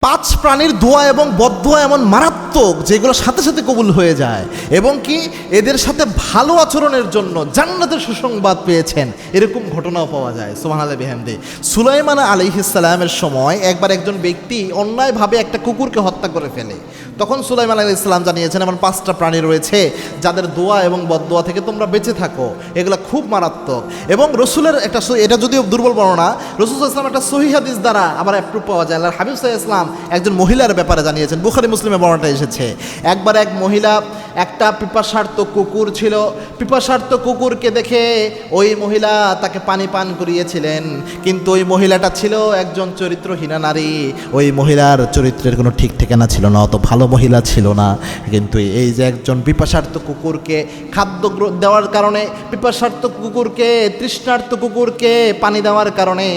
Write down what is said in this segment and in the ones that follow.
পাঁচ প্রাণীর দোয়া এবং বদদোয়া এমন মারাত্মক যেগুলো সাথে সাথে কবুল হয়ে যায় এবং কি এদের সাথে ভালো আচরণের জন্য জান্নাতের সুসংবাদ পেয়েছেন এরকম ঘটনাও পাওয়া যায়। সুবহানাল্লাহ বিহামদি। সুলাইমান আলাইহিস সালামের সময় একবার একজন ব্যক্তি অন্যায়ভাবে একটা কুকুরকে হত্যা করে ফেলে। তখন সুলাইমান আলাইহিস সালাম জানিয়েছেন এমন পাঁচটা প্রাণী রয়েছে যাদের দোয়া এবং বদদোয়া থেকে তোমরা বেঁচে থাকো, এগুলো খুব মারাত্মক। এবং রসুলের একটা এটা যদিও দুর্বল বর্ণনা, রসুল সাল্লাল্লাহু আলাইহি ওয়াসাল্লাম একটা সহিহ হাদিস দ্বারা আবার অ্যাপ্রুভ পাওয়া যায়। আল্লাহর হাবিব সাল্লাল্লাহু আলাইহি ওয়াসাল্লাম একজন মহিলার ব্যাপারে জানিয়েছেন, বুখারী মুসলিমে বর্ণনাটা এসেছে। একবার এক মহিলা, একটা পিপাসার্ত কুকুর ছিল, পিপাসার্ত কুকুরকে দেখে ওই মহিলা তাকে পানি পান করিয়েছিলেন, কিন্তু ওই মহিলাটা ছিল একজন চরিত্রহীনা নারী। ওই মহিলার চরিত্রের কোনো ঠিক ঠিকানা ছিল না, অত ভালো মহিলা ছিল না। কিন্তু এই যে একজন পিপাসার্ত কুকুরকে খাদ্য দেওয়ার কারণে, পিপাসার্ত কুকুরকে, তৃষ্ণার্ত কুকুরকে পানি দেওয়ার কারণে,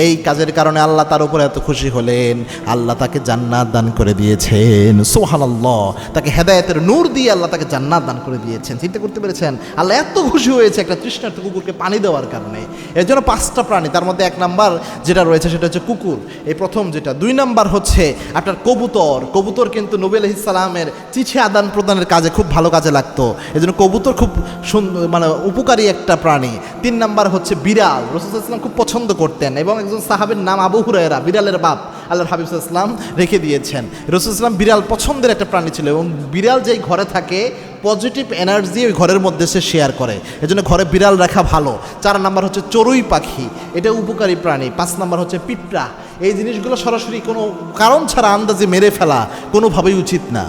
এই কাজের কারণে আল্লাহ তার উপরে এত খুশি হলেন, আল্লাহ তাকে জান্নাত দান করে দিয়েছেন। সুবহানাল্লাহ, তাকে হেদায়েতের নূর দিয়ে আল্লাহ তাকে জান্নাত দান করে দিয়েছেন। চিন্তা করতে পেরেছেন? আল্লাহ এত খুশি হয়েছে একটা তৃষ্ণার্ত কুকুরকে পানি দেওয়ার কারণে। এর জন্য পাঁচটা প্রাণী, তার মধ্যে এক নাম্বার যেটা রয়েছে সেটা হচ্ছে কুকুর, এই প্রথম যেটা। দুই নাম্বার হচ্ছে আপনার কবুতর। কবুতর কিন্তু নবী আলাইহিস সালামের চিঠি আদান প্রদানের কাজে খুব ভালো কাজে লাগতো, এই জন্য কবুতর খুব সুন্দর মানে উপকারী একটা প্রাণী। তিন নাম্বার হচ্ছে বিড়াল, রাসূল সাল্লাল্লাহু আলাইহি ওয়াসাল্লাম খুব পছন্দ করতেন এবং একজন সাহাবীর নাম আবু হুরায়রা, বিড়ালের বাপ, আল্লাহর হাবিব সাল্লাল্লাহু আলাইহি ওয়াসাল্লাম রেখে দিয়েছেন। রাসূল সাল্লাল্লাহু আলাইহি ওয়াসাল্লাম বিড়াল পছন্দের একটা প্রাণী ছিল এবং বিড়াল যেই ঘরে থাকে পজিটিভ এনার্জি ওই ঘরের মধ্যে সে শেয়ার করে, এজন্য ঘরে বিড়াল রাখা ভালো। চার নাম্বার হচ্ছে চড়ুই পাখি, এটা উপকারী প্রাণী। পাঁচ নাম্বার হচ্ছে পিঁপড়া। এই জিনিসগুলো সরাসরি কোনো কারণ ছাড়া আন্দাজে মেরে ফেলা কোনোভাবেই উচিত না।